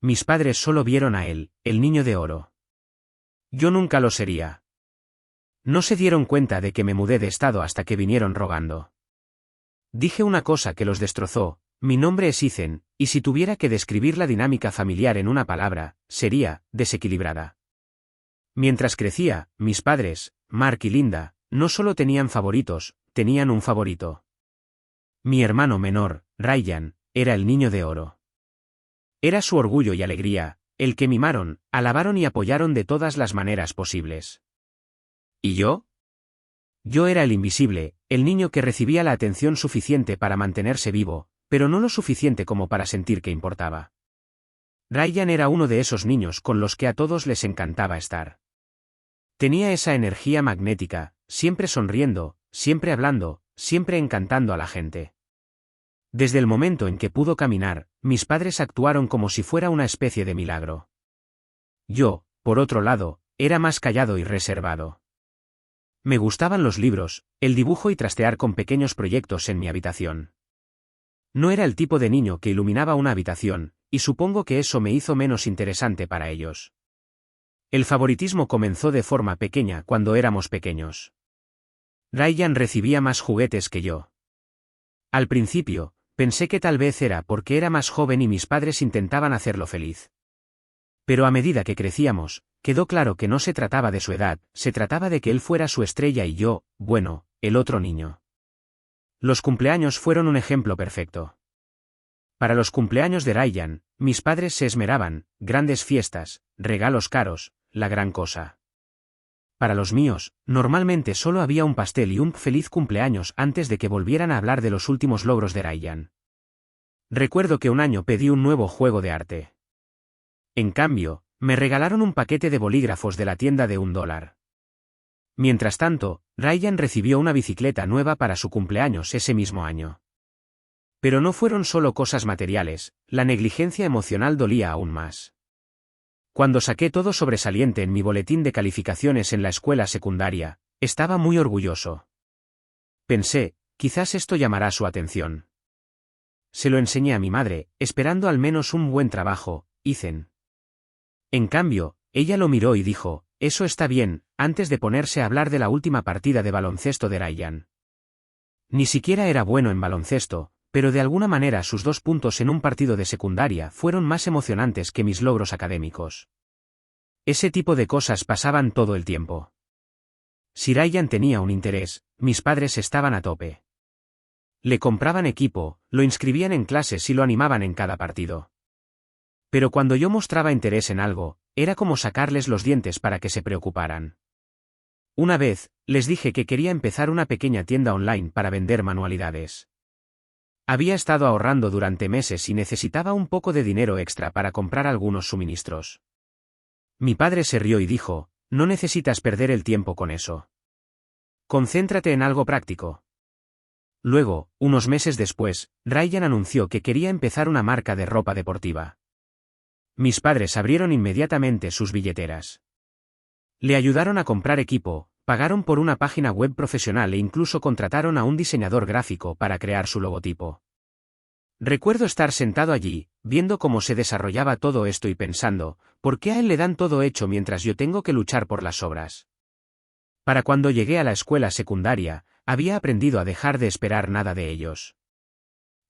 Mis padres solo vieron a él, el niño de oro. Yo nunca lo sería. No se dieron cuenta de que me mudé de estado hasta que vinieron rogando. Dije una cosa que los destrozó: mi nombre es Ethan, y si tuviera que describir la dinámica familiar en una palabra, sería desequilibrada. Mientras crecía, mis padres, Mark y Linda, no solo tenían favoritos, tenían un favorito. Mi hermano menor, Ryan, era el niño de oro. Era su orgullo y alegría, el que mimaron, alabaron y apoyaron de todas las maneras posibles. ¿Y yo? Yo era el invisible, el niño que recibía la atención suficiente para mantenerse vivo, pero no lo suficiente como para sentir que importaba. Ryan era uno de esos niños con los que a todos les encantaba estar. Tenía esa energía magnética, siempre sonriendo, siempre hablando, siempre encantando a la gente. Desde el momento en que pudo caminar, mis padres actuaron como si fuera una especie de milagro. Yo, por otro lado, era más callado y reservado. Me gustaban los libros, el dibujo y trastear con pequeños proyectos en mi habitación. No era el tipo de niño que iluminaba una habitación, y supongo que eso me hizo menos interesante para ellos. El favoritismo comenzó de forma pequeña cuando éramos pequeños. Ryan recibía más juguetes que yo. Al principio, pensé que tal vez era porque era más joven y mis padres intentaban hacerlo feliz. Pero a medida que crecíamos, quedó claro que no se trataba de su edad, se trataba de que él fuera su estrella y yo, bueno, el otro niño. Los cumpleaños fueron un ejemplo perfecto. Para los cumpleaños de Ryan, mis padres se esmeraban, grandes fiestas, regalos caros, la gran cosa. Para los míos, normalmente solo había un pastel y un feliz cumpleaños antes de que volvieran a hablar de los últimos logros de Ryan. Recuerdo que un año pedí un nuevo juego de arte. En cambio, me regalaron un paquete de bolígrafos de la tienda de $1. Mientras tanto, Ryan recibió una bicicleta nueva para su cumpleaños ese mismo año. Pero no fueron solo cosas materiales, la negligencia emocional dolía aún más. Cuando saqué todo sobresaliente en mi boletín de calificaciones en la escuela secundaria, estaba muy orgulloso. Pensé, quizás esto llamará su atención. Se lo enseñé a mi madre, esperando al menos un buen trabajo, Ethan. En cambio, ella lo miró y dijo: eso está bien, antes de ponerse a hablar de la última partida de baloncesto de Ryan. Ni siquiera era bueno en baloncesto, pero de alguna manera sus 2 puntos en un partido de secundaria fueron más emocionantes que mis logros académicos. Ese tipo de cosas pasaban todo el tiempo. Si Ryan tenía un interés, mis padres estaban a tope. Le compraban equipo, lo inscribían en clases y lo animaban en cada partido. Pero cuando yo mostraba interés en algo, era como sacarles los dientes para que se preocuparan. Una vez, les dije que quería empezar una pequeña tienda online para vender manualidades. Había estado ahorrando durante meses y necesitaba un poco de dinero extra para comprar algunos suministros. Mi padre se rió y dijo: no necesitas perder el tiempo con eso. Concéntrate en algo práctico. Luego, unos meses después, Ryan anunció que quería empezar una marca de ropa deportiva. Mis padres abrieron inmediatamente sus billeteras. Le ayudaron a comprar equipo, pagaron por una página web profesional e incluso contrataron a un diseñador gráfico para crear su logotipo. Recuerdo estar sentado allí, viendo cómo se desarrollaba todo esto y pensando: ¿por qué a él le dan todo hecho mientras yo tengo que luchar por las obras? Para cuando llegué a la escuela secundaria, había aprendido a dejar de esperar nada de ellos.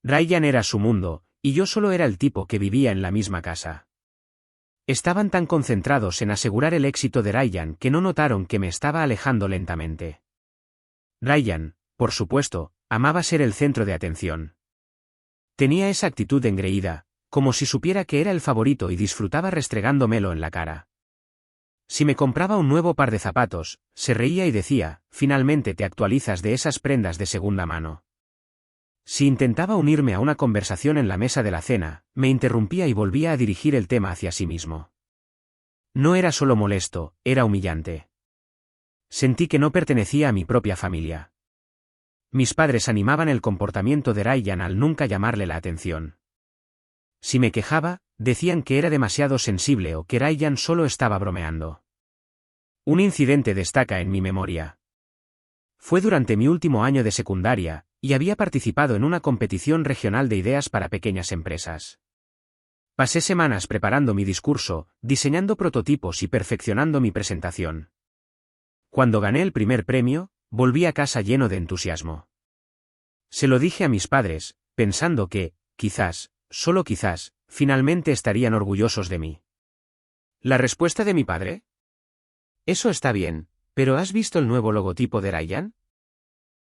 Ryan era su mundo, y yo solo era el tipo que vivía en la misma casa. Estaban tan concentrados en asegurar el éxito de Ryan que no notaron que me estaba alejando lentamente. Ryan, por supuesto, amaba ser el centro de atención. Tenía esa actitud engreída, como si supiera que era el favorito y disfrutaba restregándomelo en la cara. Si me compraba un nuevo par de zapatos, se reía y decía: finalmente te actualizas de esas prendas de segunda mano. Si intentaba unirme a una conversación en la mesa de la cena, me interrumpía y volvía a dirigir el tema hacia sí mismo. No era solo molesto, era humillante. Sentí que no pertenecía a mi propia familia. Mis padres animaban el comportamiento de Ryan al nunca llamarle la atención. Si me quejaba, decían que era demasiado sensible o que Ryan solo estaba bromeando. Un incidente destaca en mi memoria. Fue durante mi último año de secundaria, y había participado en una competición regional de ideas para pequeñas empresas. Pasé semanas preparando mi discurso, diseñando prototipos y perfeccionando mi presentación. Cuando gané el primer premio, volví a casa lleno de entusiasmo. Se lo dije a mis padres, pensando que, quizás, solo quizás, finalmente estarían orgullosos de mí. ¿La respuesta de mi padre? Eso está bien, pero ¿has visto el nuevo logotipo de Ryan?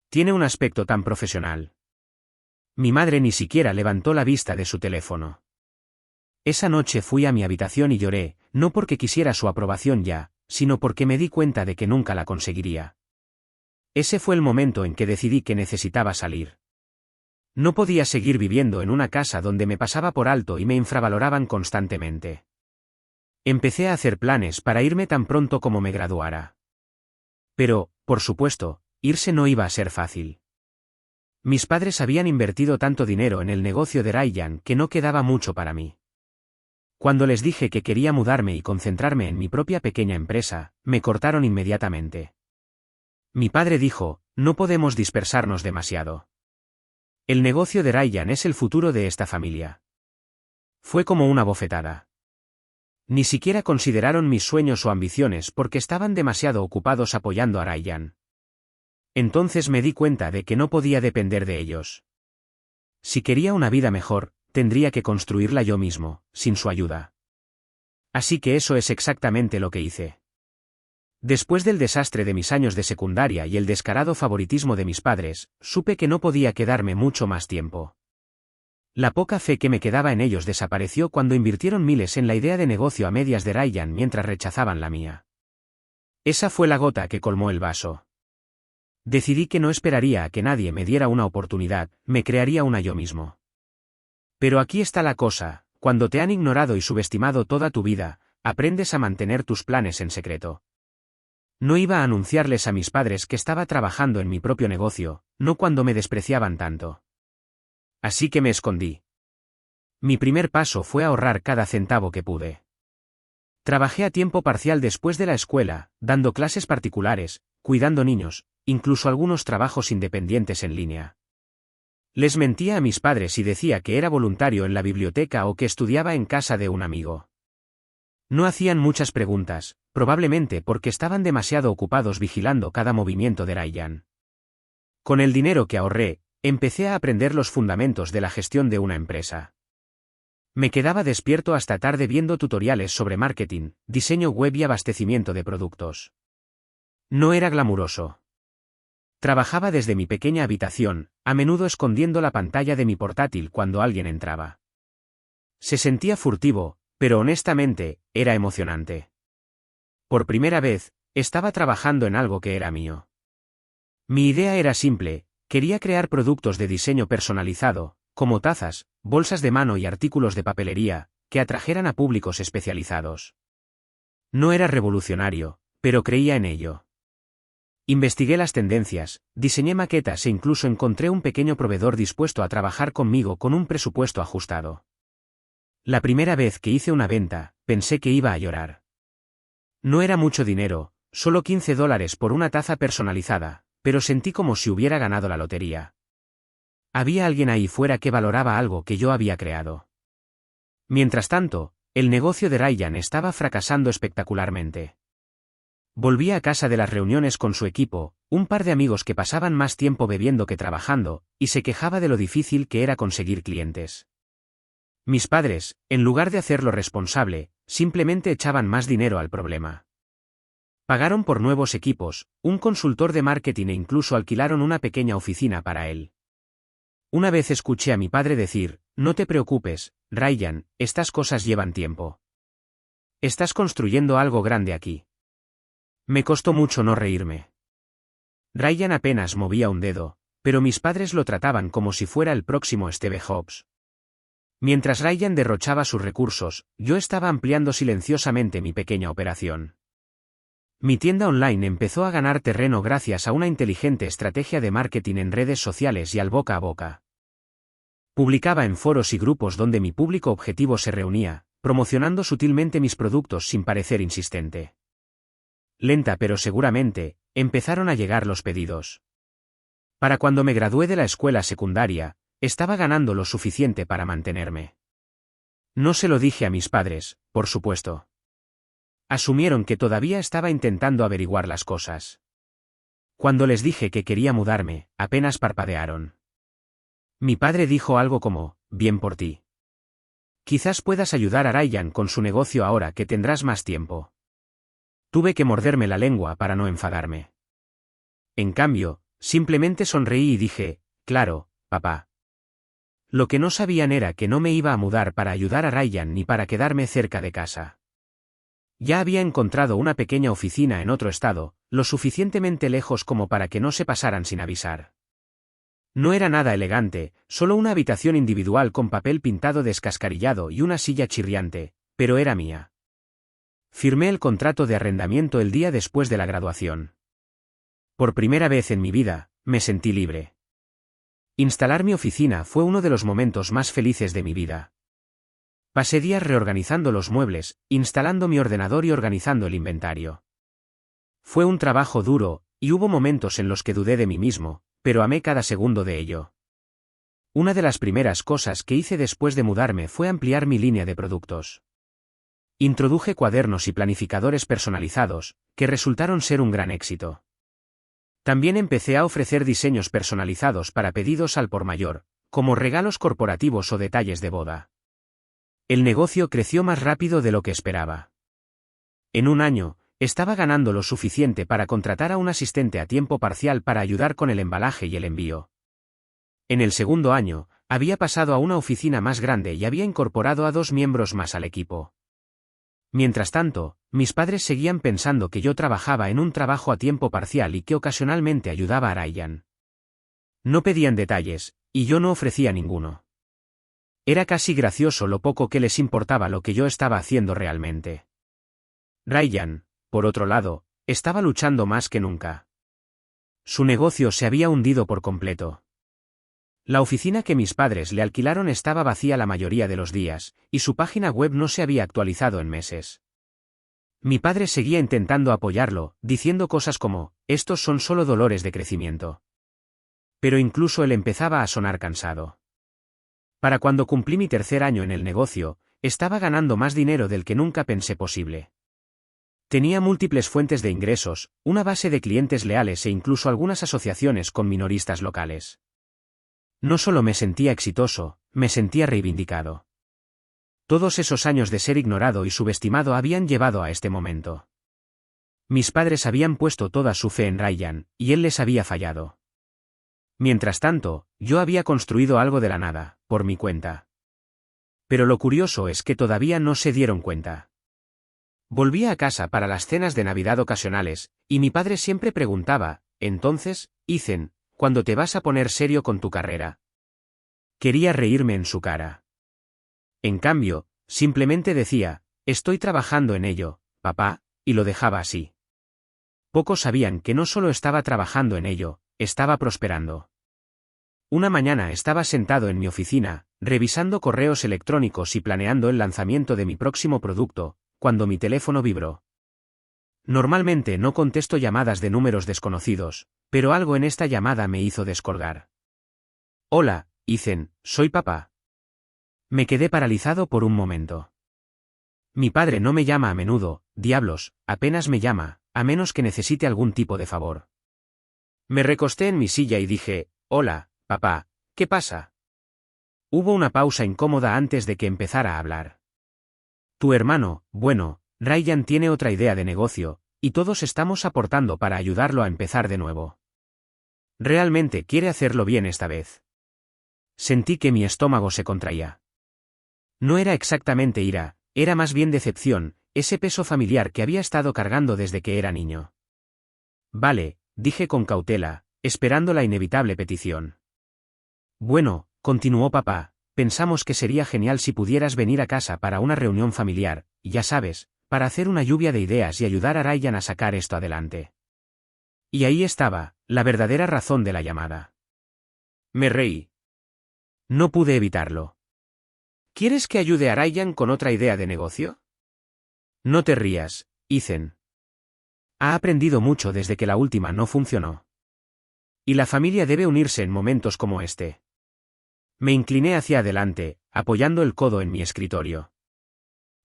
Tiene un aspecto tan profesional. Mi madre ni siquiera levantó la vista de su teléfono. Esa noche fui a mi habitación y lloré, no porque quisiera su aprobación ya, sino porque me di cuenta de que nunca la conseguiría. Ese fue el momento en que decidí que necesitaba salir. No podía seguir viviendo en una casa donde me pasaba por alto y me infravaloraban constantemente. Empecé a hacer planes para irme tan pronto como me graduara. Pero, por supuesto, irse no iba a ser fácil. Mis padres habían invertido tanto dinero en el negocio de Ryan que no quedaba mucho para mí. Cuando les dije que quería mudarme y concentrarme en mi propia pequeña empresa, me cortaron inmediatamente. Mi padre dijo, no podemos dispersarnos demasiado. El negocio de Ryan es el futuro de esta familia. Fue como una bofetada. Ni siquiera consideraron mis sueños o ambiciones porque estaban demasiado ocupados apoyando a Ryan. Entonces me di cuenta de que no podía depender de ellos. Si quería una vida mejor, tendría que construirla yo mismo, sin su ayuda. Así que eso es exactamente lo que hice. Después del desastre de mis años de secundaria y el descarado favoritismo de mis padres, supe que no podía quedarme mucho más tiempo. La poca fe que me quedaba en ellos desapareció cuando invirtieron miles en la idea de negocio a medias de Ryan mientras rechazaban la mía. Esa fue la gota que colmó el vaso. Decidí que no esperaría a que nadie me diera una oportunidad, me crearía una yo mismo. Pero aquí está la cosa, cuando te han ignorado y subestimado toda tu vida, aprendes a mantener tus planes en secreto. No iba a anunciarles a mis padres que estaba trabajando en mi propio negocio, no cuando me despreciaban tanto. Así que me escondí. Mi primer paso fue ahorrar cada centavo que pude. Trabajé a tiempo parcial después de la escuela, dando clases particulares, cuidando niños, incluso algunos trabajos independientes en línea. Les mentía a mis padres y decía que era voluntario en la biblioteca o que estudiaba en casa de un amigo. No hacían muchas preguntas, probablemente porque estaban demasiado ocupados vigilando cada movimiento de Ryan. Con el dinero que ahorré, empecé a aprender los fundamentos de la gestión de una empresa. Me quedaba despierto hasta tarde viendo tutoriales sobre marketing, diseño web y abastecimiento de productos. No era glamuroso. Trabajaba desde mi pequeña habitación, a menudo escondiendo la pantalla de mi portátil cuando alguien entraba. Se sentía furtivo, pero honestamente, era emocionante. Por primera vez, estaba trabajando en algo que era mío. Mi idea era simple, quería crear productos de diseño personalizado, como tazas, bolsas de mano y artículos de papelería, que atrajeran a públicos especializados. No era revolucionario, pero creía en ello. Investigué las tendencias, diseñé maquetas e incluso encontré un pequeño proveedor dispuesto a trabajar conmigo con un presupuesto ajustado. La primera vez que hice una venta, pensé que iba a llorar. No era mucho dinero, solo $15 por una taza personalizada, pero sentí como si hubiera ganado la lotería. Había alguien ahí fuera que valoraba algo que yo había creado. Mientras tanto, el negocio de Ryan estaba fracasando espectacularmente. Volví a casa de las reuniones con su equipo, un par de amigos que pasaban más tiempo bebiendo que trabajando, y se quejaba de lo difícil que era conseguir clientes. Mis padres, en lugar de hacerlo responsable, simplemente echaban más dinero al problema. Pagaron por nuevos equipos, un consultor de marketing e incluso alquilaron una pequeña oficina para él. Una vez escuché a mi padre decir, no te preocupes, Ryan, estas cosas llevan tiempo. Estás construyendo algo grande aquí. Me costó mucho no reírme. Ryan apenas movía un dedo, pero mis padres lo trataban como si fuera el próximo Steve Jobs. Mientras Ryan derrochaba sus recursos, yo estaba ampliando silenciosamente mi pequeña operación. Mi tienda online empezó a ganar terreno gracias a una inteligente estrategia de marketing en redes sociales y al boca a boca. Publicaba en foros y grupos donde mi público objetivo se reunía, promocionando sutilmente mis productos sin parecer insistente. Lenta pero seguramente, empezaron a llegar los pedidos. Para cuando me gradué de la escuela secundaria, estaba ganando lo suficiente para mantenerme. No se lo dije a mis padres, por supuesto. Asumieron que todavía estaba intentando averiguar las cosas. Cuando les dije que quería mudarme, apenas parpadearon. Mi padre dijo algo como, bien por ti. Quizás puedas ayudar a Ryan con su negocio ahora que tendrás más tiempo. Tuve que morderme la lengua para no enfadarme. En cambio, simplemente sonreí y dije, claro, papá. Lo que no sabían era que no me iba a mudar para ayudar a Ryan ni para quedarme cerca de casa. Ya había encontrado una pequeña oficina en otro estado, lo suficientemente lejos como para que no se pasaran sin avisar. No era nada elegante, solo una habitación individual con papel pintado descascarillado y una silla chirriante, pero era mía. Firmé el contrato de arrendamiento el día después de la graduación. Por primera vez en mi vida, me sentí libre. Instalar mi oficina fue uno de los momentos más felices de mi vida. Pasé días reorganizando los muebles, instalando mi ordenador y organizando el inventario. Fue un trabajo duro, y hubo momentos en los que dudé de mí mismo, pero amé cada segundo de ello. Una de las primeras cosas que hice después de mudarme fue ampliar mi línea de productos. Introduje cuadernos y planificadores personalizados, que resultaron ser un gran éxito. También empecé a ofrecer diseños personalizados para pedidos al por mayor, como regalos corporativos o detalles de boda. El negocio creció más rápido de lo que esperaba. En un año, estaba ganando lo suficiente para contratar a un asistente a tiempo parcial para ayudar con el embalaje y el envío. En el segundo año, había pasado a una oficina más grande y había incorporado a 2 miembros más al equipo. Mientras tanto, mis padres seguían pensando que yo trabajaba en un trabajo a tiempo parcial y que ocasionalmente ayudaba a Ryan. No pedían detalles, y yo no ofrecía ninguno. Era casi gracioso lo poco que les importaba lo que yo estaba haciendo realmente. Ryan, por otro lado, estaba luchando más que nunca. Su negocio se había hundido por completo. La oficina que mis padres le alquilaron estaba vacía la mayoría de los días, y su página web no se había actualizado en meses. Mi padre seguía intentando apoyarlo, diciendo cosas como, estos son solo dolores de crecimiento. Pero incluso él empezaba a sonar cansado. Para cuando cumplí mi tercer año en el negocio, estaba ganando más dinero del que nunca pensé posible. Tenía múltiples fuentes de ingresos, una base de clientes leales e incluso algunas asociaciones con minoristas locales. No solo me sentía exitoso, me sentía reivindicado. Todos esos años de ser ignorado y subestimado habían llevado a este momento. Mis padres habían puesto toda su fe en Ryan, y él les había fallado. Mientras tanto, yo había construido algo de la nada, por mi cuenta. Pero lo curioso es que todavía no se dieron cuenta. Volvía a casa para las cenas de Navidad ocasionales, y mi padre siempre preguntaba, entonces, Ethan, ¿cuándo te vas a poner serio con tu carrera? Quería reírme en su cara. En cambio, simplemente decía, estoy trabajando en ello, papá, y lo dejaba así. Pocos sabían que no solo estaba trabajando en ello, estaba prosperando. Una mañana estaba sentado en mi oficina, revisando correos electrónicos y planeando el lanzamiento de mi próximo producto, cuando mi teléfono vibró. Normalmente no contesto llamadas de números desconocidos, pero algo en esta llamada me hizo descolgar. Hola, Ethan, soy papá. Me quedé paralizado por un momento. Mi padre no me llama a menudo, diablos, apenas me llama, a menos que necesite algún tipo de favor. Me recosté en mi silla y dije, hola, papá, ¿qué pasa? Hubo una pausa incómoda antes de que empezara a hablar. Tu hermano, bueno, Ryan tiene otra idea de negocio, y todos estamos aportando para ayudarlo a empezar de nuevo. Realmente quiere hacerlo bien esta vez. Sentí que mi estómago se contraía. No era exactamente ira, era más bien decepción, ese peso familiar que había estado cargando desde que era niño. Vale, dije con cautela, esperando la inevitable petición. Bueno, continuó papá, pensamos que sería genial si pudieras venir a casa para una reunión familiar, ya sabes, para hacer una lluvia de ideas y ayudar a Ryan a sacar esto adelante. Y ahí estaba, la verdadera razón de la llamada. Me reí. No pude evitarlo. ¿Quieres que ayude a Ryan con otra idea de negocio? No te rías, Ethan. Ha aprendido mucho desde que la última no funcionó. Y la familia debe unirse en momentos como este. Me incliné hacia adelante, apoyando el codo en mi escritorio.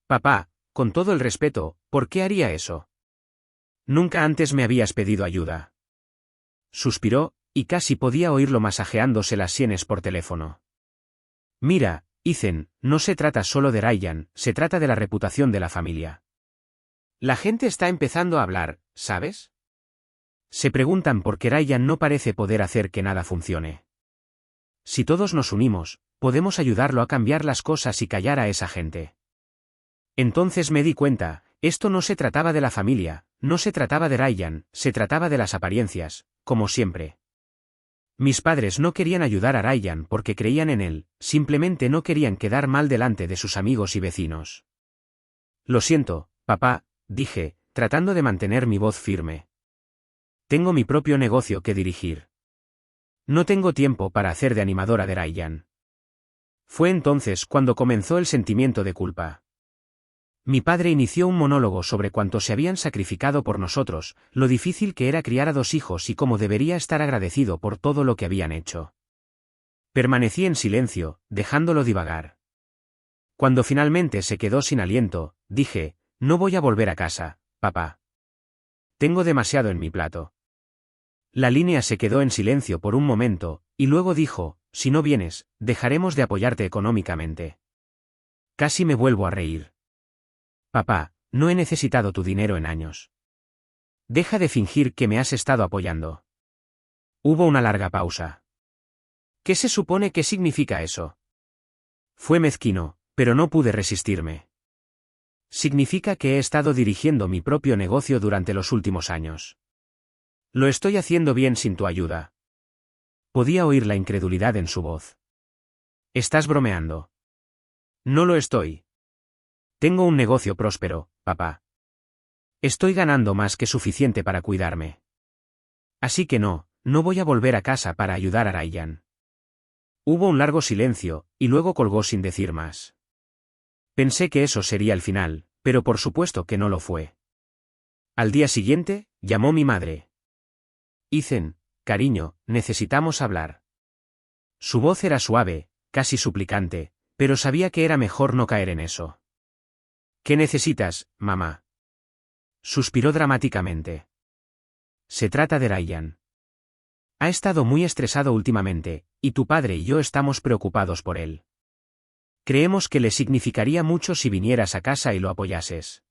Papá, con todo el respeto, ¿por qué haría eso? Nunca antes me habías pedido ayuda. Suspiró, y casi podía oírlo masajeándose las sienes por teléfono. Mira, Ethan, no se trata solo de Ryan, se trata de la reputación de la familia. La gente está empezando a hablar, ¿sabes? Se preguntan por qué Ryan no parece poder hacer que nada funcione. Si todos nos unimos, podemos ayudarlo a cambiar las cosas y callar a esa gente. Entonces me di cuenta, esto no se trataba de la familia, no se trataba de Ryan, se trataba de las apariencias, como siempre. Mis padres no querían ayudar a Ryan porque creían en él, simplemente no querían quedar mal delante de sus amigos y vecinos. Lo siento, papá, dije, tratando de mantener mi voz firme. Tengo mi propio negocio que dirigir. No tengo tiempo para hacer de animadora de Ryan. Fue entonces cuando comenzó el sentimiento de culpa. Mi padre inició un monólogo sobre cuánto se habían sacrificado por nosotros, lo difícil que era criar a 2 hijos y cómo debería estar agradecido por todo lo que habían hecho. Permanecí en silencio, dejándolo divagar. Cuando finalmente se quedó sin aliento, dije, no voy a volver a casa, papá. Tengo demasiado en mi plato. La línea se quedó en silencio por un momento, y luego dijo, si no vienes, dejaremos de apoyarte económicamente. Casi me vuelvo a reír. Papá, no he necesitado tu dinero en años. Deja de fingir que me has estado apoyando. Hubo una larga pausa. ¿Qué se supone que significa eso? Fue mezquino, pero no pude resistirme. Significa que he estado dirigiendo mi propio negocio durante los últimos años. Lo estoy haciendo bien sin tu ayuda. Podía oír la incredulidad en su voz. ¿Estás bromeando? No lo estoy. Tengo un negocio próspero, papá. Estoy ganando más que suficiente para cuidarme. Así que no voy a volver a casa para ayudar a Ryan. Hubo un largo silencio, y luego colgó sin decir más. Pensé que eso sería el final, pero por supuesto que no lo fue. Al día siguiente, llamó mi madre. Ethan, cariño, necesitamos hablar. Su voz era suave, casi suplicante, pero sabía que era mejor no caer en eso. ¿Qué necesitas, mamá? Suspiró dramáticamente. Se trata de Ryan. Ha estado muy estresado últimamente, y tu padre y yo estamos preocupados por él. Creemos que le significaría mucho si vinieras a casa y lo apoyases.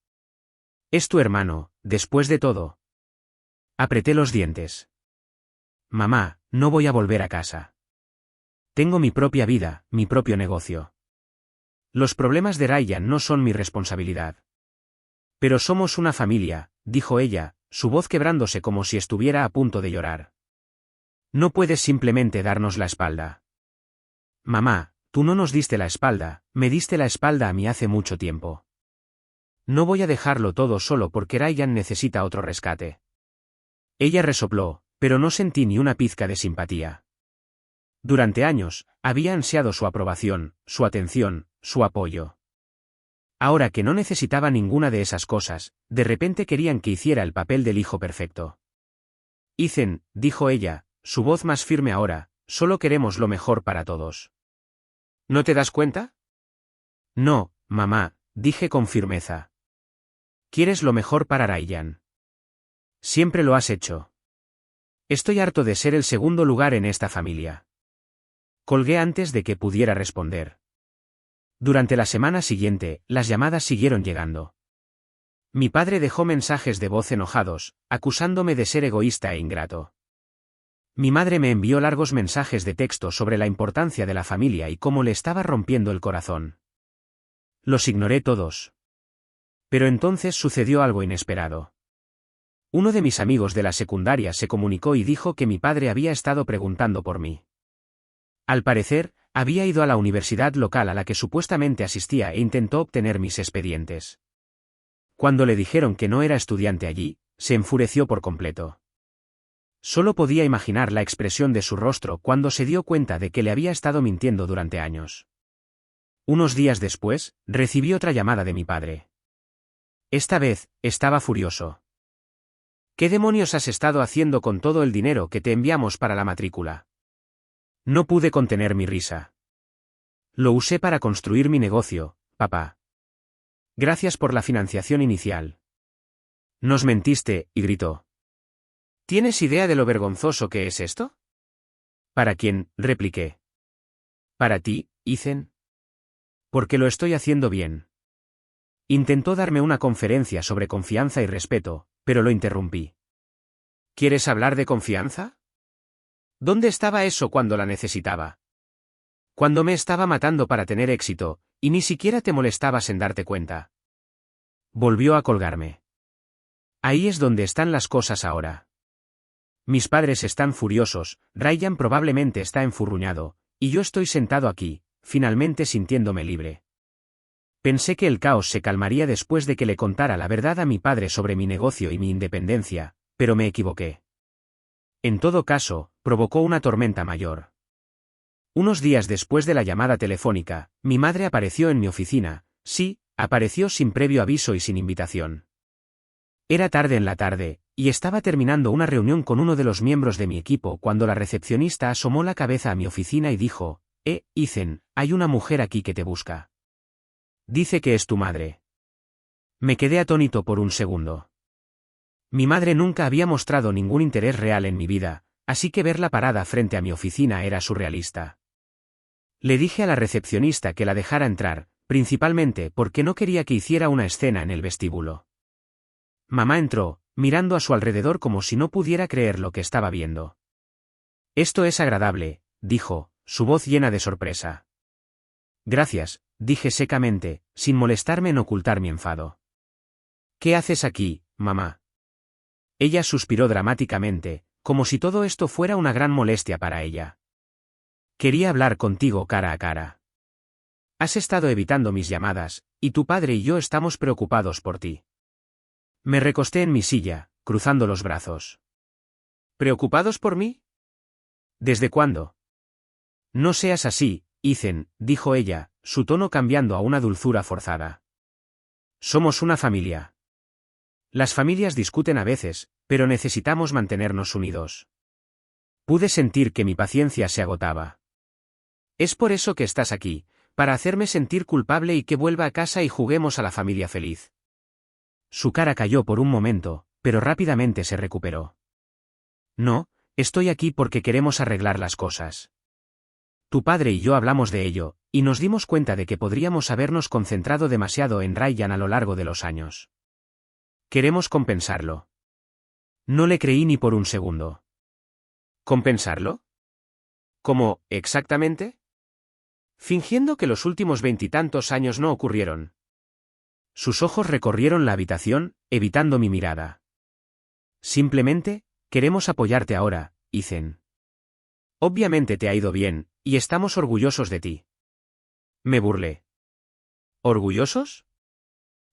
Es tu hermano, después de todo. Apreté los dientes. Mamá, no voy a volver a casa. Tengo mi propia vida, mi propio negocio. Los problemas de Ryan no son mi responsabilidad. Pero somos una familia, dijo ella, su voz quebrándose como si estuviera a punto de llorar. No puedes simplemente darnos la espalda. Mamá, tú no nos diste la espalda, me diste la espalda a mí hace mucho tiempo. No voy a dejarlo todo solo porque Ryan necesita otro rescate. Ella resopló, pero no sentí ni una pizca de simpatía. Durante años, había ansiado su aprobación, su atención, su apoyo. Ahora que no necesitaba ninguna de esas cosas, de repente querían que hiciera el papel del hijo perfecto. Ethan, dijo ella, su voz más firme ahora, solo queremos lo mejor para todos. ¿No te das cuenta? No, mamá, dije con firmeza. Quieres lo mejor para Ryan. Siempre lo has hecho. Estoy harto de ser el segundo lugar en esta familia. Colgué antes de que pudiera responder. Durante la semana siguiente, las llamadas siguieron llegando. Mi padre dejó mensajes de voz enojados, acusándome de ser egoísta e ingrato. Mi madre me envió largos mensajes de texto sobre la importancia de la familia y cómo le estaba rompiendo el corazón. Los ignoré todos. Pero entonces sucedió algo inesperado. Uno de mis amigos de la secundaria se comunicó y dijo que mi padre había estado preguntando por mí. Al parecer, había ido a la universidad local a la que supuestamente asistía e intentó obtener mis expedientes. Cuando le dijeron que no era estudiante allí, se enfureció por completo. Solo podía imaginar la expresión de su rostro cuando se dio cuenta de que le había estado mintiendo durante años. Unos días después, recibí otra llamada de mi padre. Esta vez, estaba furioso. ¿Qué demonios has estado haciendo con todo el dinero que te enviamos para la matrícula? No pude contener mi risa. Lo usé para construir mi negocio, papá. Gracias por la financiación inicial. Nos mentiste, y gritó. ¿Tienes idea de lo vergonzoso que es esto? ¿Para quién?, repliqué. Para ti, Ethan. Porque lo estoy haciendo bien. Intentó darme una conferencia sobre confianza y respeto, pero lo interrumpí. ¿Quieres hablar de confianza? ¿Dónde estaba eso cuando la necesitaba? Cuando me estaba matando para tener éxito, y ni siquiera te molestabas en darte cuenta. Volvió a colgarme. Ahí es donde están las cosas ahora. Mis padres están furiosos, Ryan probablemente está enfurruñado, y yo estoy sentado aquí, finalmente sintiéndome libre. Pensé que el caos se calmaría después de que le contara la verdad a mi padre sobre mi negocio y mi independencia, pero me equivoqué. En todo caso, provocó una tormenta mayor. Unos días después de la llamada telefónica, mi madre apareció en mi oficina, sí, apareció sin previo aviso y sin invitación. Era tarde en la tarde, y estaba terminando una reunión con uno de los miembros de mi equipo cuando la recepcionista asomó la cabeza a mi oficina y dijo, Ethan, hay una mujer aquí que te busca. Dice que es tu madre. Me quedé atónito por un segundo. Mi madre nunca había mostrado ningún interés real en mi vida, así que verla parada frente a mi oficina era surrealista. Le dije a la recepcionista que la dejara entrar, principalmente porque no quería que hiciera una escena en el vestíbulo. Mamá entró, mirando a su alrededor como si no pudiera creer lo que estaba viendo. Esto es agradable, dijo, su voz llena de sorpresa. Gracias, dije secamente, sin molestarme en ocultar mi enfado. ¿Qué haces aquí, mamá? Ella suspiró dramáticamente, como si todo esto fuera una gran molestia para ella. Quería hablar contigo cara a cara. Has estado evitando mis llamadas, y tu padre y yo estamos preocupados por ti. Me recosté en mi silla, cruzando los brazos. ¿Preocupados por mí? ¿Desde cuándo? No seas así, Ethan, dijo ella, su tono cambiando a una dulzura forzada. Somos una familia. Las familias discuten a veces, pero necesitamos mantenernos unidos. Pude sentir que mi paciencia se agotaba. Es por eso que estás aquí, para hacerme sentir culpable y que vuelva a casa y juguemos a la familia feliz. Su cara cayó por un momento, pero rápidamente se recuperó. No, estoy aquí porque queremos arreglar las cosas. Tu padre y yo hablamos de ello, y nos dimos cuenta de que podríamos habernos concentrado demasiado en Ryan a lo largo de los años. Queremos compensarlo. No le creí ni por un segundo. ¿Compensarlo? ¿Cómo, exactamente? Fingiendo que los últimos 20 años no ocurrieron. Sus ojos recorrieron la habitación, evitando mi mirada. Simplemente, queremos apoyarte ahora, Ethan. Obviamente te ha ido bien, y estamos orgullosos de ti. Me burlé. ¿Orgullosos?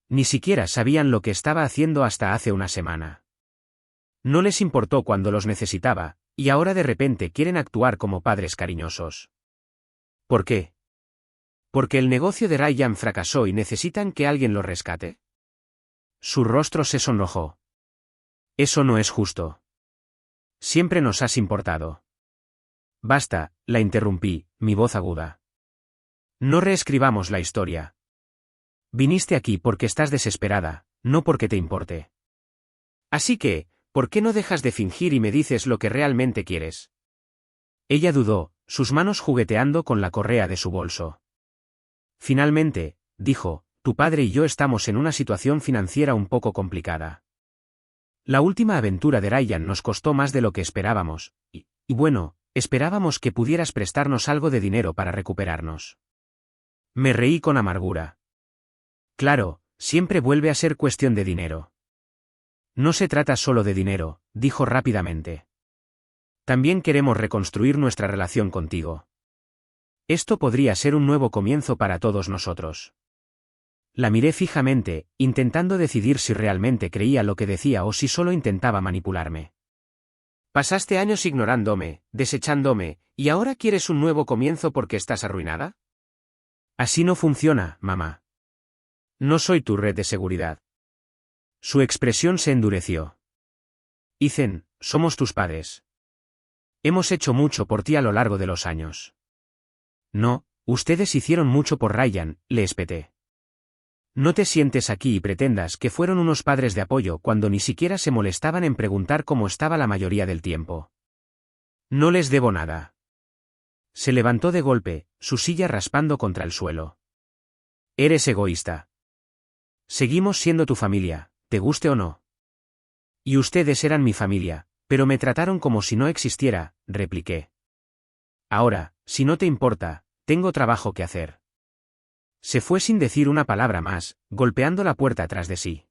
Ni siquiera sabían lo que estaba haciendo hasta hace una semana. No les importó cuando los necesitaba, y ahora de repente quieren actuar como padres cariñosos. ¿Por qué? ¿Porque el negocio de Ryan fracasó y necesitan que alguien lo rescate? Su rostro se sonrojó. Eso no es justo. Siempre nos has importado. Basta, la interrumpí, mi voz aguda. No reescribamos la historia. Viniste aquí porque estás desesperada, no porque te importe. Así que, ¿por qué no dejas de fingir y me dices lo que realmente quieres? Ella dudó, sus manos jugueteando con la correa de su bolso. Finalmente, dijo, tu padre y yo estamos en una situación financiera un poco complicada. La última aventura de Ryan nos costó más de lo que esperábamos, y bueno, esperábamos que pudieras prestarnos algo de dinero para recuperarnos. Me reí con amargura. Claro, siempre vuelve a ser cuestión de dinero. No se trata solo de dinero, dijo rápidamente. También queremos reconstruir nuestra relación contigo. Esto podría ser un nuevo comienzo para todos nosotros. La miré fijamente, intentando decidir si realmente creía lo que decía o si solo intentaba manipularme. Pasaste años ignorándome, desechándome, ¿y ahora quieres un nuevo comienzo porque estás arruinada? Así no funciona, mamá. No soy tu red de seguridad. Su expresión se endureció. Ethan, somos tus padres. Hemos hecho mucho por ti a lo largo de los años. No, Ustedes hicieron mucho por Ryan, le espeté. No te sientes aquí y pretendas que fueron unos padres de apoyo cuando ni siquiera se molestaban en preguntar cómo estaba la mayoría del tiempo. No les debo nada. Se levantó de golpe, su silla raspando contra el suelo. Eres egoísta. Seguimos siendo tu familia, te guste o no. Y ustedes eran mi familia, pero me trataron como si no existiera, repliqué. Ahora, si no te importa, tengo trabajo que hacer. Se fue sin decir una palabra más, golpeando la puerta tras de sí.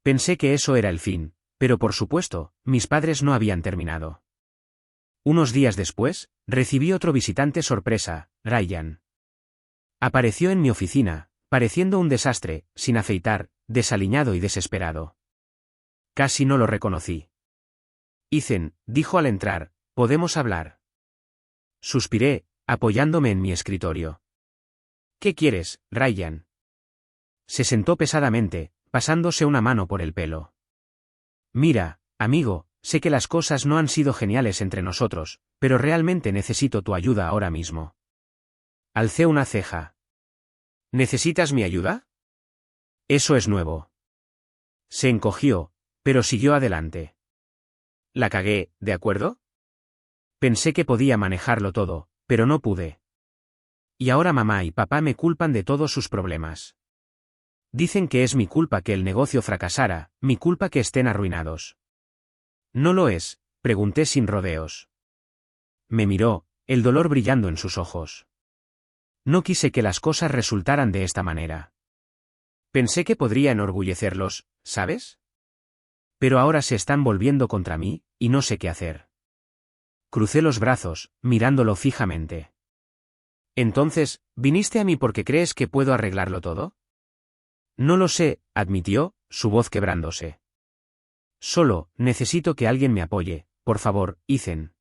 Pensé que eso era el fin, pero por supuesto, mis padres no habían terminado. Unos días después, recibí otro visitante sorpresa, Ryan. Apareció en mi oficina, pareciendo un desastre, sin afeitar, desaliñado y desesperado. Casi no lo reconocí. Ethan, dijo al entrar, ¿podemos hablar? Suspiré, apoyándome en mi escritorio. ¿Qué quieres, Ryan? Se sentó pesadamente, pasándose una mano por el pelo. Mira, amigo, sé que las cosas no han sido geniales entre nosotros, pero realmente necesito tu ayuda ahora mismo. Alcé una ceja. ¿Necesitas mi ayuda? Eso es nuevo. Se encogió, pero siguió adelante. La cagué, ¿de acuerdo? Pensé que podía manejarlo todo, pero no pude. Y ahora mamá y papá me culpan de todos sus problemas. Dicen que es mi culpa que el negocio fracasara, mi culpa que estén arruinados. ¿No lo es?, pregunté sin rodeos. Me miró, el dolor brillando en sus ojos. No quise que las cosas resultaran de esta manera. Pensé que podría enorgullecerlos, ¿sabes? Pero ahora se están volviendo contra mí, y no sé qué hacer. Crucé los brazos, mirándolo fijamente. Entonces, ¿viniste a mí porque crees que puedo arreglarlo todo? No lo sé, admitió, su voz quebrándose. Solo, necesito que alguien me apoye, por favor, Ethan.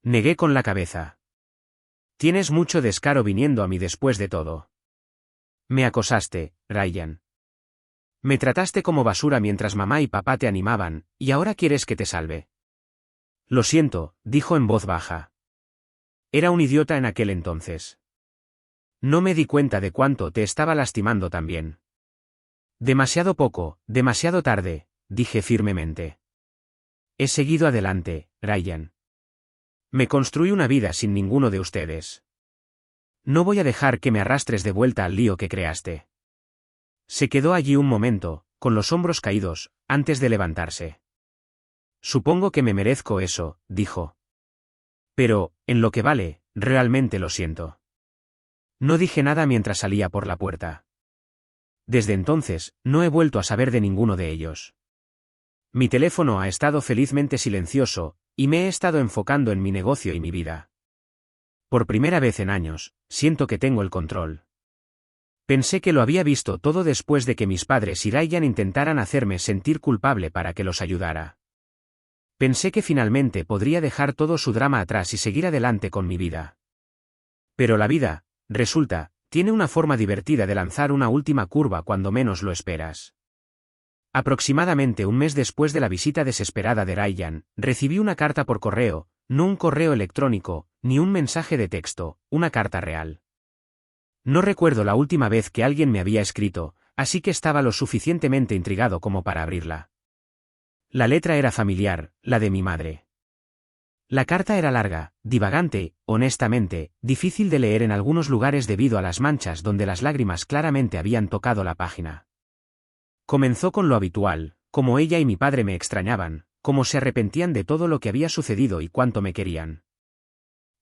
Negué con la cabeza. Tienes mucho descaro viniendo a mí después de todo. Me acosaste, Ryan. Me trataste como basura mientras mamá y papá te animaban, y ahora quieres que te salve. Lo siento, dijo en voz baja. Era un idiota en aquel entonces. No me di cuenta de cuánto te estaba lastimando también. Demasiado poco, demasiado tarde, dije firmemente. He seguido adelante, Ryan. Me construí una vida sin ninguno de ustedes. No voy a dejar que me arrastres de vuelta al lío que creaste. Se quedó allí un momento, con los hombros caídos, antes de levantarse. Supongo que me merezco eso, dijo. Pero, en lo que vale, realmente lo siento. No dije nada mientras salía por la puerta. Desde entonces, no he vuelto a saber de ninguno de ellos. Mi teléfono ha estado felizmente silencioso, y me he estado enfocando en mi negocio y mi vida. Por primera vez en años, siento que tengo el control. Pensé que lo había visto todo después de que mis padres y Ryan intentaran hacerme sentir culpable para que los ayudara. Pensé que finalmente podría dejar todo su drama atrás y seguir adelante con mi vida. Pero la vida, resulta, tiene una forma divertida de lanzar una última curva cuando menos lo esperas. Aproximadamente un mes después de la visita desesperada de Ryan, recibí una carta por correo, no un correo electrónico, ni un mensaje de texto, una carta real. No recuerdo la última vez que alguien me había escrito, así que estaba lo suficientemente intrigado como para abrirla. La letra era familiar, la de mi madre. La carta era larga, divagante, honestamente, difícil de leer en algunos lugares debido a las manchas donde las lágrimas claramente habían tocado la página. Comenzó con lo habitual, como ella y mi padre me extrañaban, como se arrepentían de todo lo que había sucedido y cuánto me querían.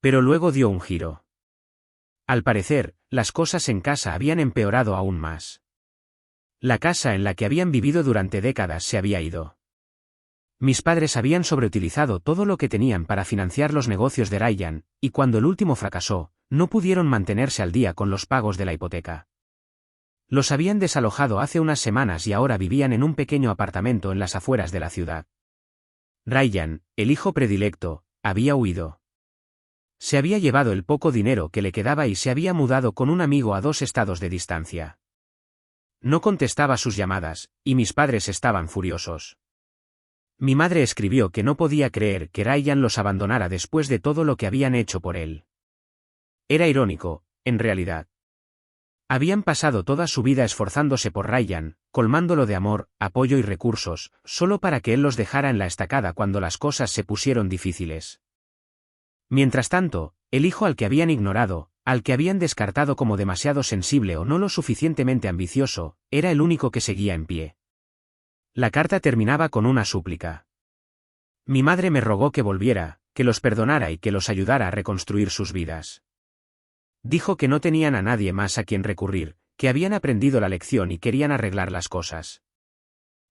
Pero luego dio un giro. Al parecer, las cosas en casa habían empeorado aún más. La casa en la que habían vivido durante décadas se había ido. Mis padres habían sobreutilizado todo lo que tenían para financiar los negocios de Ryan, y cuando el último fracasó, no pudieron mantenerse al día con los pagos de la hipoteca. Los habían desalojado hace unas semanas y ahora vivían en un pequeño apartamento en las afueras de la ciudad. Ryan, el hijo predilecto, había huido. Se había llevado el poco dinero que le quedaba y se había mudado con un amigo a 2 estados de distancia. No contestaba sus llamadas, y mis padres estaban furiosos. Mi madre escribió que no podía creer que Ryan los abandonara después de todo lo que habían hecho por él. Era irónico, en realidad. Habían pasado toda su vida esforzándose por Ryan, colmándolo de amor, apoyo y recursos, solo para que él los dejara en la estacada cuando las cosas se pusieron difíciles. Mientras tanto, el hijo al que habían ignorado, al que habían descartado como demasiado sensible o no lo suficientemente ambicioso, era el único que seguía en pie. La carta terminaba con una súplica. Mi madre me rogó que volviera, que los perdonara y que los ayudara a reconstruir sus vidas. Dijo que no tenían a nadie más a quien recurrir, que habían aprendido la lección y querían arreglar las cosas.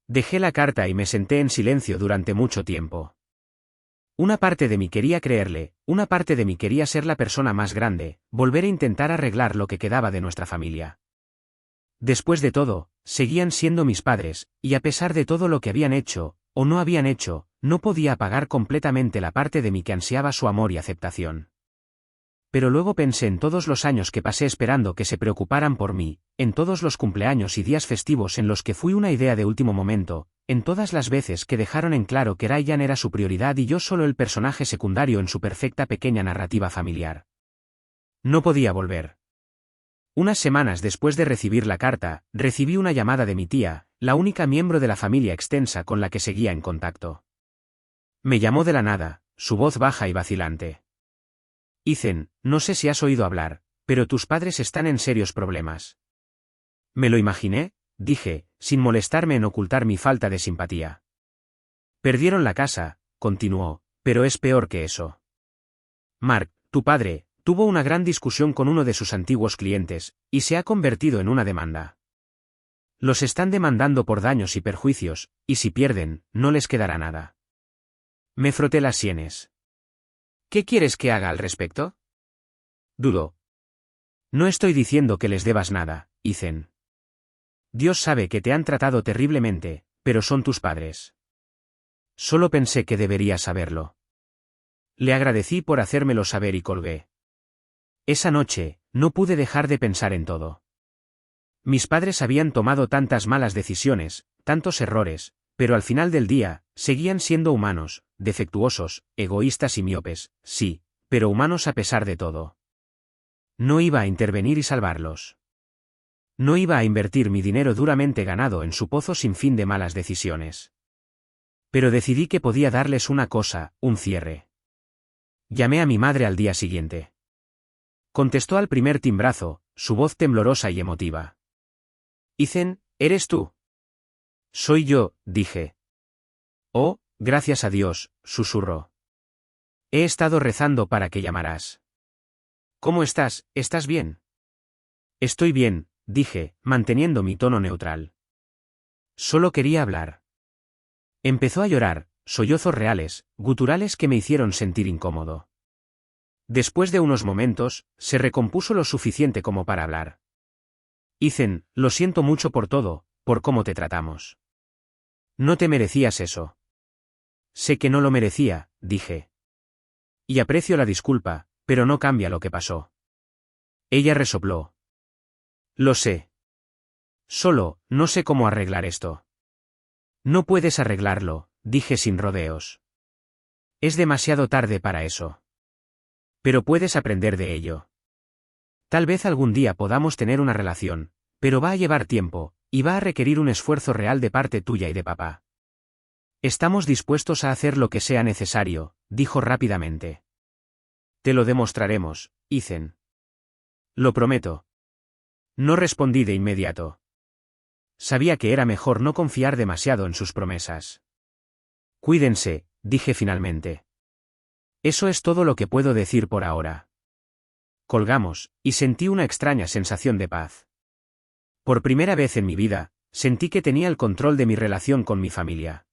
Dejé la carta y me senté en silencio durante mucho tiempo. Una parte de mí quería creerle, una parte de mí quería ser la persona más grande, volver a intentar arreglar lo que quedaba de nuestra familia. Después de todo, seguían siendo mis padres, y a pesar de todo lo que habían hecho, o no habían hecho, no podía apagar completamente la parte de mí que ansiaba su amor y aceptación. Pero luego pensé en todos los años que pasé esperando que se preocuparan por mí, en todos los cumpleaños y días festivos en los que fui una idea de último momento, en todas las veces que dejaron en claro que Ryan era su prioridad y yo solo el personaje secundario en su perfecta pequeña narrativa familiar. No podía volver. Unas semanas después de recibir la carta, recibí una llamada de mi tía, la única miembro de la familia extensa con la que seguía en contacto. Me llamó de la nada, su voz baja y vacilante. Ethan, no sé si has oído hablar, pero tus padres están en serios problemas. Me lo imaginé, dije, sin molestarme en ocultar mi falta de simpatía. Perdieron la casa, continuó, pero es peor que eso. Mark, tu padre, tuvo una gran discusión con uno de sus antiguos clientes, y se ha convertido en una demanda. Los están demandando por daños y perjuicios, y si pierden, no les quedará nada. Me froté las sienes. ¿Qué quieres que haga al respecto? Dudó. No estoy diciendo que les debas nada, Ethan. Dios sabe que te han tratado terriblemente, pero son tus padres. Solo pensé que deberías saberlo. Le agradecí por hacérmelo saber y colgué. Esa noche, no pude dejar de pensar en todo. Mis padres habían tomado tantas malas decisiones, tantos errores, pero al final del día, seguían siendo humanos, defectuosos, egoístas y miopes, sí, pero humanos a pesar de todo. No iba a intervenir y salvarlos. No iba a invertir mi dinero duramente ganado en su pozo sin fin de malas decisiones. Pero decidí que podía darles una cosa, un cierre. Llamé a mi madre al día siguiente. Contestó al primer timbrazo, su voz temblorosa y emotiva. Ethan, ¿eres tú? Soy yo, dije. Oh, gracias a Dios, susurró. He estado rezando para que llamaras. ¿Cómo estás? ¿Estás bien? Estoy bien, dije, manteniendo mi tono neutral. Solo quería hablar. Empezó a llorar, sollozos reales, guturales que me hicieron sentir incómodo. Después de unos momentos, se recompuso lo suficiente como para hablar. Ethan, lo siento mucho por todo, por cómo te tratamos. No te merecías eso. Sé que no lo merecía, dije. Y aprecio la disculpa, pero no cambia lo que pasó. Ella resopló. Lo sé. Solo, no sé cómo arreglar esto. No puedes arreglarlo, dije sin rodeos. Es demasiado tarde para eso. Pero puedes aprender de ello. Tal vez algún día podamos tener una relación, pero va a llevar tiempo, y va a requerir un esfuerzo real de parte tuya y de papá. Estamos dispuestos a hacer lo que sea necesario, dijo rápidamente. Te lo demostraremos, Ethan. Lo prometo. No respondí de inmediato. Sabía que era mejor no confiar demasiado en sus promesas. Cuídense, dije finalmente. Eso es todo lo que puedo decir por ahora. Colgamos, y sentí una extraña sensación de paz. Por primera vez en mi vida, sentí que tenía el control de mi relación con mi familia.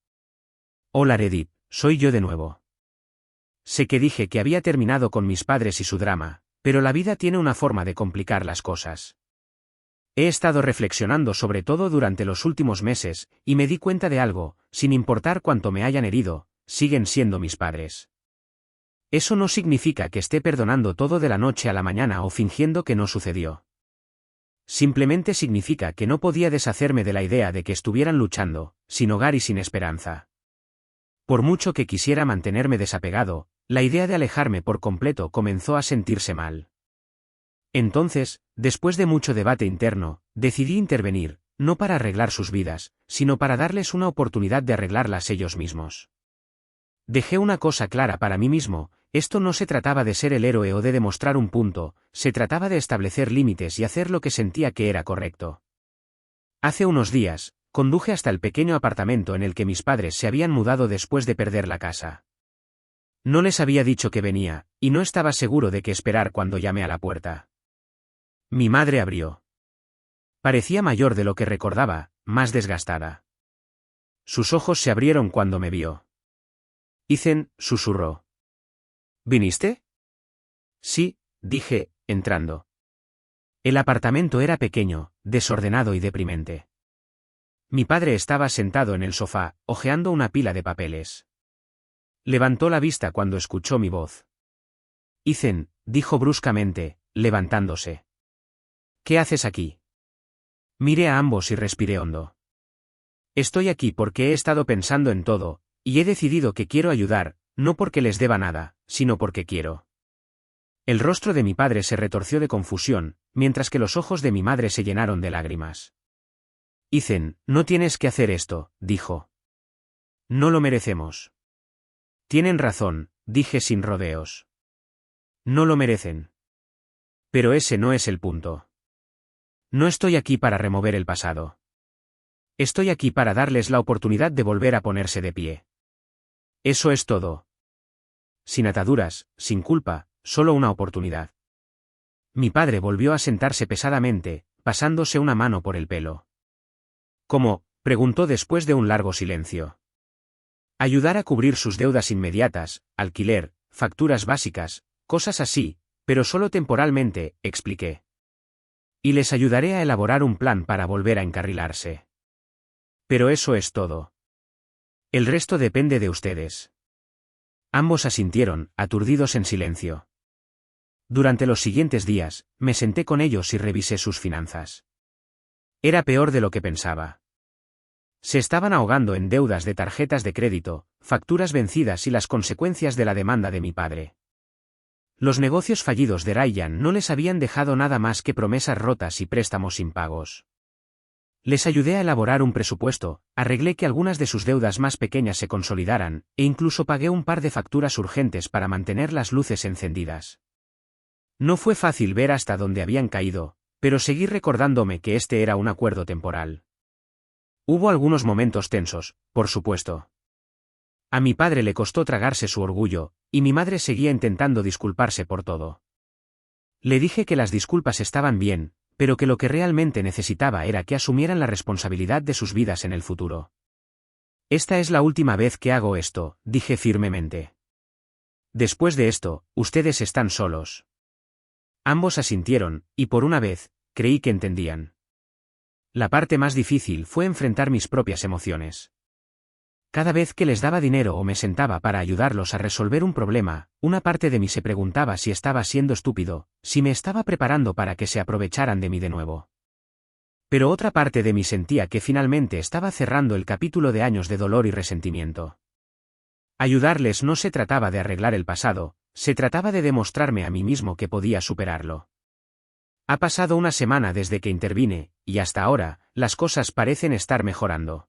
Hola Reddit, soy yo de nuevo. Sé que dije que había terminado con mis padres y su drama, pero la vida tiene una forma de complicar las cosas. He estado reflexionando sobre todo durante los últimos meses, y me di cuenta de algo, sin importar cuánto me hayan herido, siguen siendo mis padres. Eso no significa que esté perdonando todo de la noche a la mañana o fingiendo que no sucedió. Simplemente significa que no podía deshacerme de la idea de que estuvieran luchando, sin hogar y sin esperanza. Por mucho que quisiera mantenerme desapegado, la idea de alejarme por completo comenzó a sentirse mal. Entonces, después de mucho debate interno, decidí intervenir, no para arreglar sus vidas, sino para darles una oportunidad de arreglarlas ellos mismos. Dejé una cosa clara para mí mismo: esto no se trataba de ser el héroe o de demostrar un punto, se trataba de establecer límites y hacer lo que sentía que era correcto. Hace unos días, conduje hasta el pequeño apartamento en el que mis padres se habían mudado después de perder la casa. No les había dicho que venía, y no estaba seguro de qué esperar cuando llamé a la puerta. Mi madre abrió. Parecía mayor de lo que recordaba, más desgastada. Sus ojos se abrieron cuando me vio. Ethan, susurró. ¿Viniste? Sí, dije, entrando. El apartamento era pequeño, desordenado y deprimente. Mi padre estaba sentado en el sofá, hojeando una pila de papeles. Levantó la vista cuando escuchó mi voz. Ethan, dijo bruscamente, levantándose. ¿Qué haces aquí? Miré a ambos y respiré hondo. Estoy aquí porque he estado pensando en todo, y he decidido que quiero ayudar, no porque les deba nada, sino porque quiero. El rostro de mi padre se retorció de confusión, mientras que los ojos de mi madre se llenaron de lágrimas. Ethan, no tienes que hacer esto, dijo. No lo merecemos. Tienen razón, dije sin rodeos. No lo merecen. Pero ese no es el punto. No estoy aquí para remover el pasado. Estoy aquí para darles la oportunidad de volver a ponerse de pie. Eso es todo. Sin ataduras, sin culpa, solo una oportunidad. Mi padre volvió a sentarse pesadamente, pasándose una mano por el pelo. ¿Cómo?, preguntó después de un largo silencio. Ayudar a cubrir sus deudas inmediatas, alquiler, facturas básicas, cosas así, pero solo temporalmente, expliqué. Y les ayudaré a elaborar un plan para volver a encarrilarse. Pero eso es todo. El resto depende de ustedes. Ambos asintieron, aturdidos en silencio. Durante los siguientes días, me senté con ellos y revisé sus finanzas. Era peor de lo que pensaba. Se estaban ahogando en deudas de tarjetas de crédito, facturas vencidas y las consecuencias de la demanda de mi padre. Los negocios fallidos de Ryan no les habían dejado nada más que promesas rotas y préstamos impagos. Les ayudé a elaborar un presupuesto, arreglé que algunas de sus deudas más pequeñas se consolidaran, e incluso pagué un par de facturas urgentes para mantener las luces encendidas. No fue fácil ver hasta dónde habían caído, pero seguí recordándome que este era un acuerdo temporal. Hubo algunos momentos tensos, por supuesto. A mi padre le costó tragarse su orgullo, y mi madre seguía intentando disculparse por todo. Le dije que las disculpas estaban bien, pero que lo que realmente necesitaba era que asumieran la responsabilidad de sus vidas en el futuro. Esta es la última vez que hago esto, dije firmemente. Después de esto, ustedes están solos. Ambos asintieron, y por una vez, creí que entendían. La parte más difícil fue enfrentar mis propias emociones. Cada vez que les daba dinero o me sentaba para ayudarlos a resolver un problema, una parte de mí se preguntaba si estaba siendo estúpido, si me estaba preparando para que se aprovecharan de mí de nuevo. Pero otra parte de mí sentía que finalmente estaba cerrando el capítulo de años de dolor y resentimiento. Ayudarles no se trataba de arreglar el pasado, se trataba de demostrarme a mí mismo que podía superarlo. Ha pasado una semana desde que intervine, y hasta ahora, las cosas parecen estar mejorando.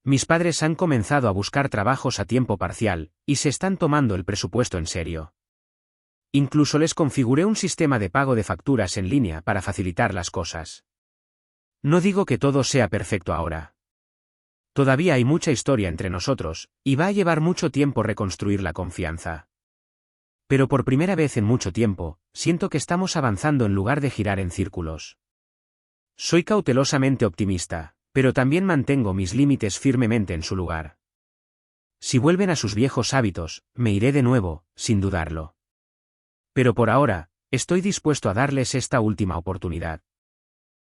Mis padres han comenzado a buscar trabajos a tiempo parcial, y se están tomando el presupuesto en serio. Incluso les configuré un sistema de pago de facturas en línea para facilitar las cosas. No digo que todo sea perfecto ahora. Todavía hay mucha historia entre nosotros, y va a llevar mucho tiempo reconstruir la confianza. Pero por primera vez en mucho tiempo, siento que estamos avanzando en lugar de girar en círculos. Soy cautelosamente optimista, pero también mantengo mis límites firmemente en su lugar. Si vuelven a sus viejos hábitos, me iré de nuevo, sin dudarlo. Pero por ahora, estoy dispuesto a darles esta última oportunidad.